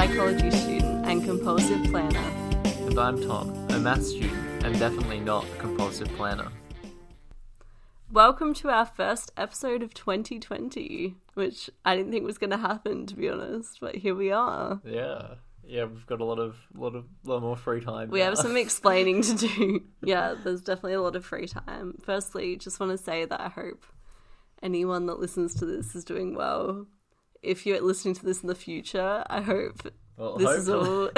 psychology student and compulsive planner. And I'm Tom, a maths student and definitely not a compulsive planner. Welcome to our first episode of 2020, which I didn't think was going to happen, to be honest, but here we are. Yeah, we've got a lot more free time. We have some explaining to do. Yeah, there's definitely a lot of free time. Firstly, just want to say that I hope anyone that listens to this is doing well. If you're listening to this in the future, I hope is all...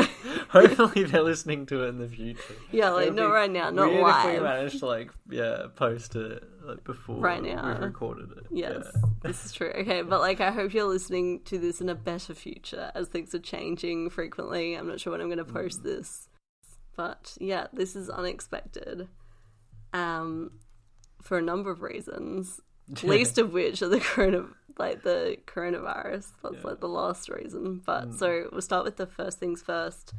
Hopefully they're listening to it in the future. Yeah, like not right now, not weird live. If we managed to post it before right now. we've recorded it. Yes, this is true. Okay, but I hope you're listening to this in a better future as things are changing frequently. I'm not sure when I'm going to post this. But yeah, this is unexpected for a number of reasons. Least of which are the coronavirus. That's the last reason. But so we'll start with the first things first.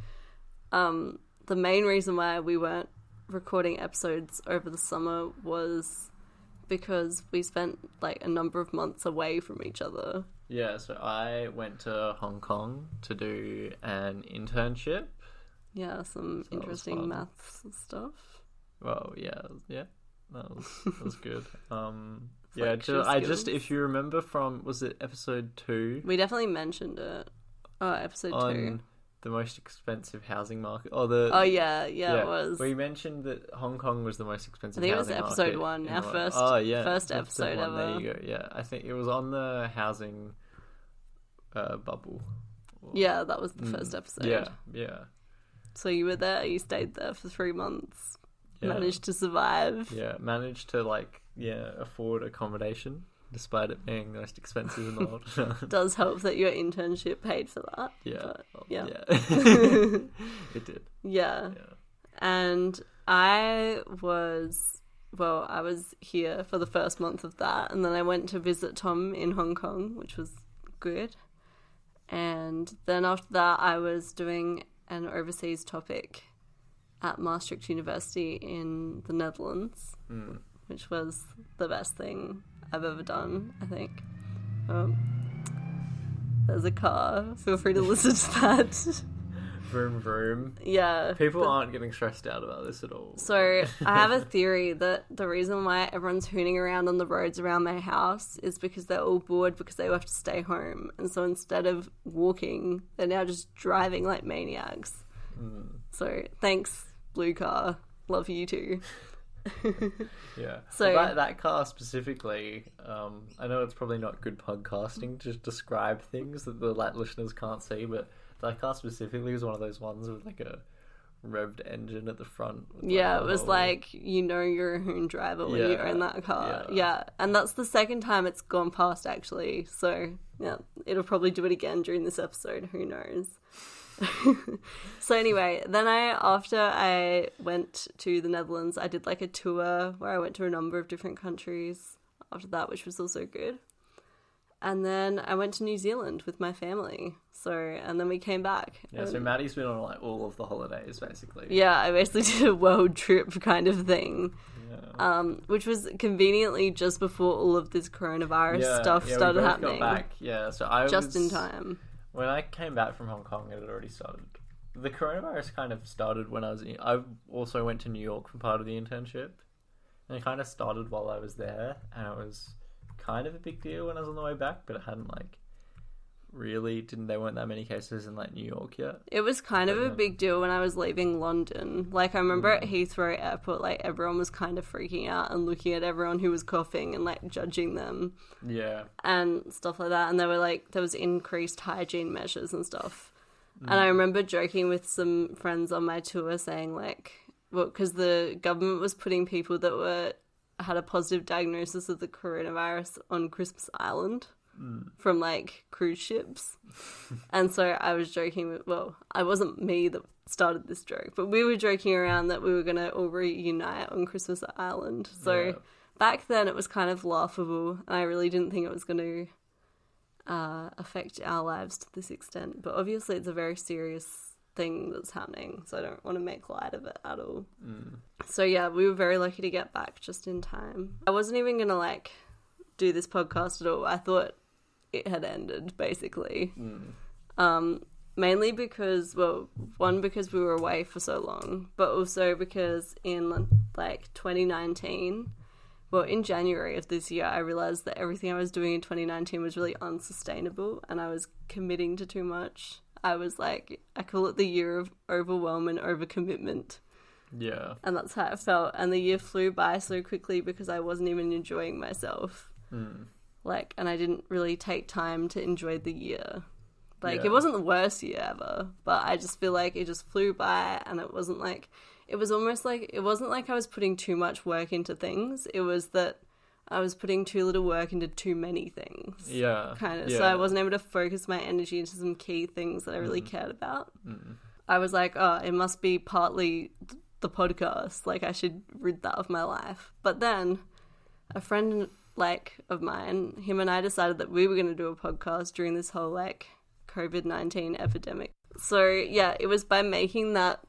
The main reason why we weren't recording episodes over the summer was because we spent a number of months away from each other. Yeah, so I went to Hong Kong to do an internship. Yeah, some So interesting maths stuff. Well, yeah, that was good. Skills. If you remember from, was it episode 2? We definitely mentioned it. Oh, episode 2. The most expensive housing market. It was. We mentioned that Hong Kong was the most expensive housing market. I think it was episode 1, our first episode ever. There you go, yeah. I think it was on the housing bubble. Yeah, that was the first episode. Yeah. So you were there, you stayed there for 3 months. Yeah. Managed to survive. Yeah, managed to afford accommodation despite it being the most expensive in the world. Does help that your internship paid for that. Yeah. It did. Yeah. And I was here for the first month of that, and then I went to visit Tom in Hong Kong, which was good. And then after that I was doing an overseas topic at Maastricht University in the Netherlands, which was the best thing I've ever done, I think. There's a car. Feel free to listen to that. Vroom, vroom. Yeah. People aren't getting stressed out about this at all. So I have a theory that the reason why everyone's hooning around on the roads around my house is because they're all bored because they all have to stay home. And so instead of walking, they're now just driving like maniacs. So thanks, blue car. Love you too. Yeah. So that car specifically, I know it's probably not good podcasting to describe things that the listeners can't see, but that car specifically was one of those ones with a revved engine at the front. Yeah, it was you're a hoon driver when you own that car. Yeah, and that's the second time it's gone past actually. So yeah, it'll probably do it again during this episode. Who knows? So anyway, then after I went to the Netherlands, I did a tour where I went to a number of different countries after that, which was also good. And then I went to New Zealand with my family. And then we came back. Yeah, so Maddy's been on all of the holidays basically. Yeah, I basically did a world trip kind of thing. Yeah. Which was conveniently just before all of this coronavirus stuff started we both happening. Got back. Yeah, so I just in time. When I came back from Hong Kong, it had already started. The coronavirus kind of started when I also went to New York for part of the internship. And it kind of started while I was there. And it was kind of a big deal when I was on the way back. But it hadn't, there weren't that many cases in, New York yet. It was kind of a big deal when I was leaving London. I remember at Heathrow Airport, everyone was kind of freaking out and looking at everyone who was coughing and, judging them. Yeah. And stuff like that. And they were there was increased hygiene measures and stuff. And I remember joking with some friends on my tour saying, because the government was putting people that had a positive diagnosis of the coronavirus on Christmas Island. From cruise ships. And so I was joking with, I wasn't me that started this joke, but we were joking around that we were going to all reunite on Christmas Island. So back then it was kind of laughable, and I really didn't think it was going to affect our lives to this extent. But obviously it's a very serious thing that's happening, so I don't want to make light of it at all. So yeah, we were very lucky to get back just in time. I wasn't even going to do this podcast at all. I thought it had ended, basically. mainly because, well, one, because we were away for so long, but also because in, like, 2019, well, in January of this year, I realised that everything I was doing in 2019 was really unsustainable, and I was committing to too much. I was like, I call it the year of overwhelm and overcommitment. Yeah. And that's how it felt. And the year flew by so quickly because I wasn't even enjoying myself. Like, and I didn't really take time to enjoy the year. Like, it wasn't the worst year ever, but I just feel like it just flew by, and it wasn't like, it was almost like, it wasn't like I was putting too much work into things. It was that I was putting too little work into too many things. Yeah. Kind of. Yeah. So I wasn't able to focus my energy into some key things that I really cared about. I was like, oh, it must be partly the podcast. Like, I should rid that of my life. But then a friend, like, of mine, him and I decided that we were going to do a podcast during this whole, like, COVID-19 epidemic. So, yeah, it was by making that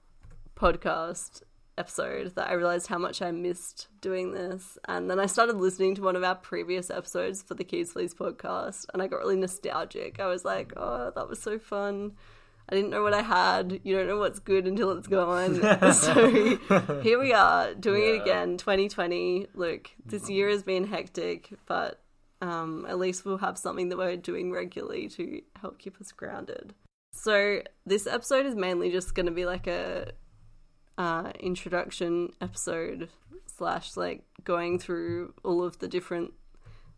podcast episode that I realized how much I missed doing this. And then I started listening to one of our previous episodes for the Keys Please podcast, and I got really nostalgic. I was like, oh, that was so fun. I didn't know what I had. You don't know what's good until it's gone. So here we are doing it again, 2020. Look, this year has been hectic, but at least we'll have something that we're doing regularly to help keep us grounded. So this episode is mainly just going to be like a introduction episode / like going through all of the different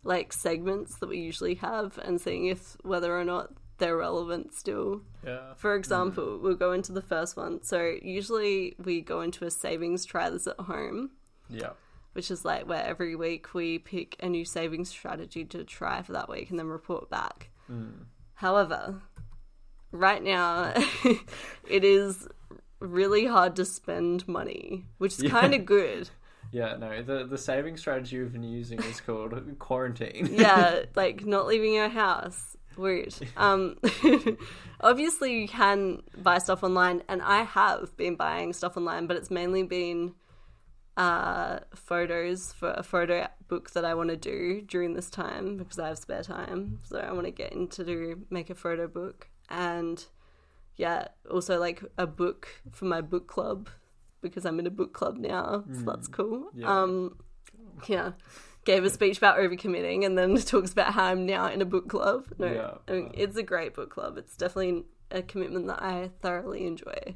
like segments that we usually have and seeing if whether or not they're relevant still. Yeah. For example, we'll go into the first one. So usually we go into a savings try this at home. Yeah. Which is like where every week we pick a new savings strategy to try for that week and then report back. However, right now it is really hard to spend money, which is kind of good. Yeah, no, the saving strategy we've been using is called quarantine. Yeah, like not leaving your house. Weird. Obviously you can buy stuff online, and I have been buying stuff online, but it's mainly been photos for a photo book that I want to do during this time because I have spare time. So I want to get into make a photo book, and yeah, also like a book for my book club because I'm in a book club now, so that's cool. Yeah. Gave a speech about overcommitting and then talks about how I'm now in a book club. No, I mean, it's a great book club. It's definitely a commitment that I thoroughly enjoy.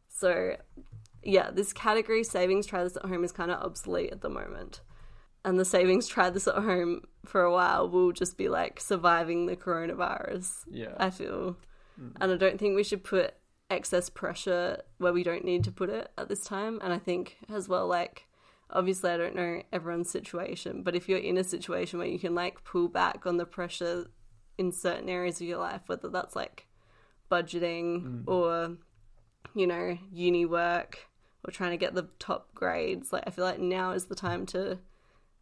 So yeah, this category, savings try this at home, is kind of obsolete at the moment. And the savings try this at home for a while will just be like surviving the coronavirus, I feel. And I don't think we should put excess pressure where we don't need to put it at this time. And I think as well, like, obviously I don't know everyone's situation, but if you're in a situation where you can like pull back on the pressure in certain areas of your life, whether that's like budgeting or, you know, uni work or trying to get the top grades, like I feel like now is the time to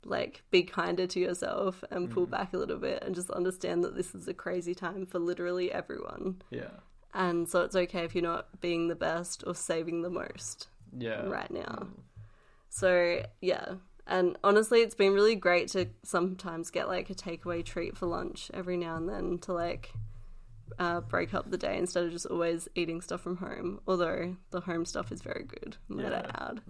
like be kinder to yourself and pull back a little bit and just understand that this is a crazy time for literally everyone. Yeah. And so it's okay if you're not being the best or saving the most right now. So, yeah. And honestly, it's been really great to sometimes get, like, a takeaway treat for lunch every now and then to, like, break up the day instead of just always eating stuff from home. Although the home stuff is very good, might I add.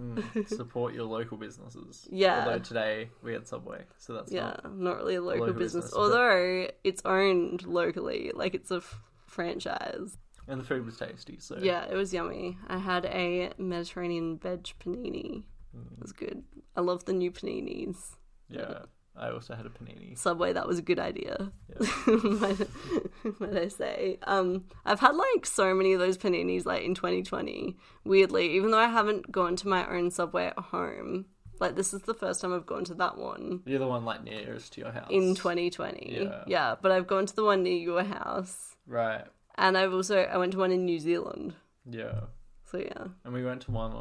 Support your local businesses. Yeah. Although today we had Subway, so that's not really a local business. Although it's owned locally. Like, it's a franchise. And the food was tasty, so... Yeah, it was yummy. I had a Mediterranean veg panini. It was good. I love the new paninis. Yeah, I also had a panini. Subway, that was a good idea. Yeah. Might I say. I've had like so many of those paninis like in 2020, weirdly, even though I haven't gone to my own Subway at home. Like, this is the first time I've gone to that one. You're the one like nearest to your house. In 2020. Yeah, but I've gone to the one near your house. Right. And I went to one in New Zealand. Yeah. So yeah. And we went to one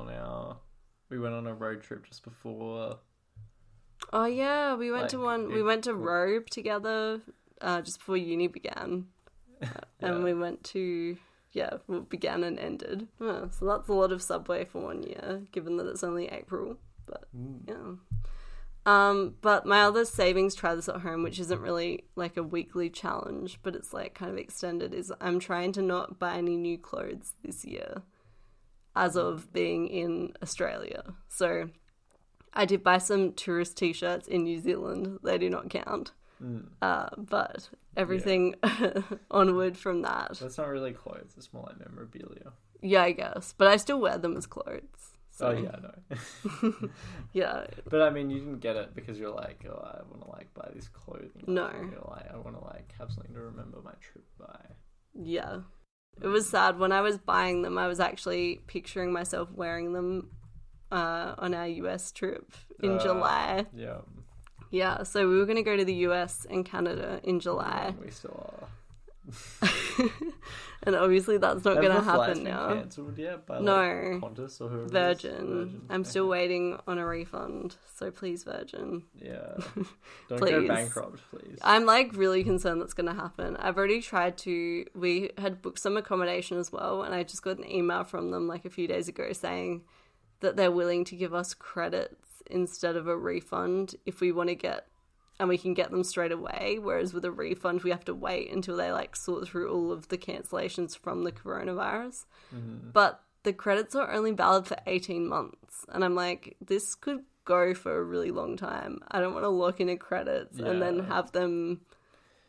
we went on a road trip just before. Oh yeah, we went to one. We went to Robe together just before uni began, and we went to began and ended. Oh, so that's a lot of Subway for 1 year, given that it's only April. But yeah. But my other savings try this at home, which isn't really like a weekly challenge, but it's like kind of extended, is I'm trying to not buy any new clothes this year as of being in Australia. So I did buy some tourist t-shirts in New Zealand. They do not count. But everything onward from that. That's not really clothes. It's more like memorabilia. Yeah, I guess. But I still wear them as clothes. So. Oh, yeah, I know. Yeah. But, I mean, you didn't get it because you're like, oh, I want to, like, buy this clothing. No. You're like, I want to, like, have something to remember my trip by. Yeah. It was sad. When I was buying them, I was actually picturing myself wearing them on our US trip in July. Yeah. Yeah, so we were going to go to the US and Canada in July. We still are. And obviously that's not going to happen now. Cancelled yet by no, Qantas or whoever Virgin. I'm still waiting on a refund, so please, Virgin. Yeah. Don't go bankrupt, please. I'm like really concerned that's going to happen. I've already tried to, we had booked some accommodation as well, and I just got an email from them like a few days ago saying that they're willing to give us credits instead of a refund if we want to get, and we can get them straight away, whereas with a refund we have to wait until they like sort through all of the cancellations from the coronavirus. But the credits are only valid for 18 months, and I'm like, this could go for a really long time. I don't want to lock in a credits and then have them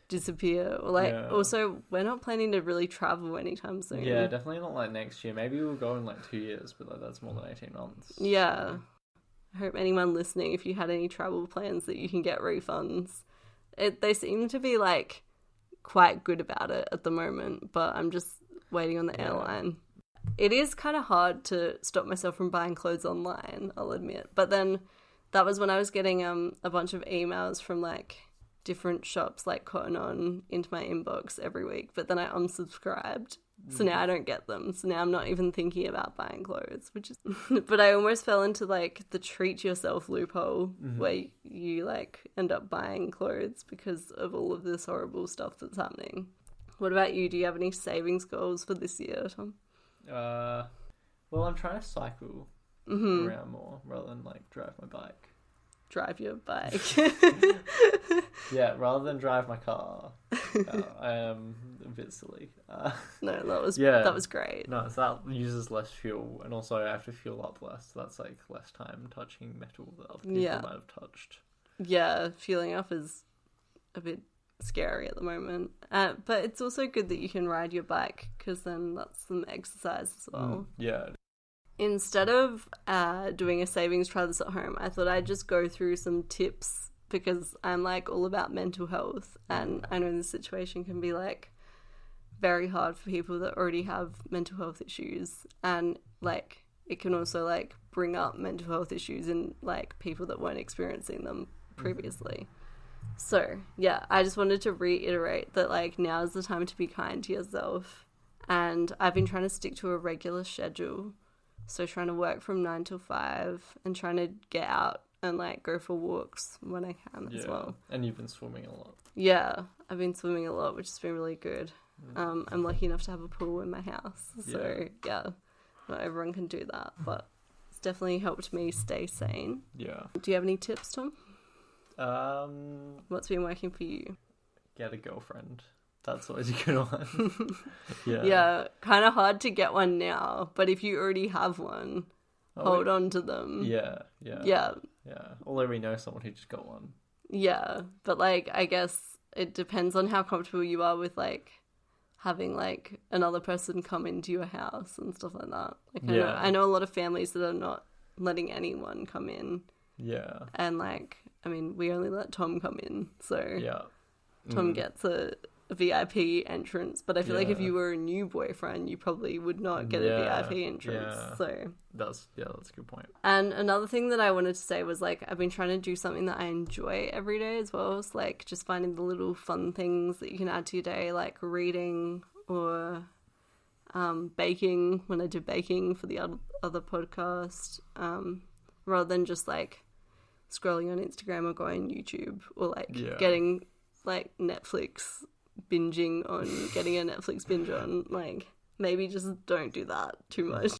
disappear, or like also we're not planning to really travel anytime soon. Yeah, definitely not like next year. Maybe we'll go in like 2 years, but like that's more than 18 months. Yeah. I hope anyone listening, if you had any travel plans, that you can get refunds. They seem to be like quite good about it at the moment, but I'm just waiting on the airline. It is kind of hard to stop myself from buying clothes online, I'll admit. But then that was when I was getting a bunch of emails from like different shops like Cotton On into my inbox every week, but then I unsubscribed. So now I don't get them. So now I'm not even thinking about buying clothes, which is... But I almost fell into, like, the treat yourself loophole where you, like, end up buying clothes because of all of this horrible stuff that's happening. What about you? Do you have any savings goals for this year, Tom? Well, I'm trying to cycle around more rather than, like, drive my bike. Drive your bike. Yeah, rather than drive my car. I am a bit silly. No, that was great. No, so that uses less fuel, and also I have to fuel up less. So that's like less time touching metal that other people might have touched. Yeah, fueling up is a bit scary at the moment. But it's also good that you can ride your bike, because then that's some exercise as well. Yeah. Instead of doing a savings try this at home, I thought I'd just go through some tips, because I'm like all about mental health, and I know this situation can be like very hard for people that already have mental health issues, and like it can also like bring up mental health issues in like people that weren't experiencing them previously. So yeah, I just wanted to reiterate that like now is the time to be kind to yourself, and I've been trying to stick to a regular schedule. So trying to work from 9 till 5 and trying to get out and like go for walks when I can as well. And you've been swimming a lot. Yeah, I've been swimming a lot, which has been really good. I'm lucky enough to have a pool in my house. So yeah, not everyone can do that, but it's definitely helped me stay sane. Yeah. Do you have any tips, Tom? What's been working for you? Get a girlfriend. That's always a good one. Yeah, kind of hard to get one now, but if you already have one, hold on to them. Yeah. Although we know someone who just got one. Yeah, but like I guess it depends on how comfortable you are with like having like another person come into your house and stuff like that. Like I know a lot of families that are not letting anyone come in. Yeah. And like, I mean, we only let Tom come in, so Tom gets a VIP entrance, but I feel like if you were a new boyfriend, you probably would not get a VIP entrance. So that's a good point. And another thing that I wanted to say was like I've been trying to do something that I enjoy every day as well. It's like just finding the little fun things that you can add to your day, like reading or baking when I do baking for the other podcast, rather than just like scrolling on Instagram or going on YouTube or like getting like Netflix binging on getting a Netflix binge on. Like maybe just don't do that too much.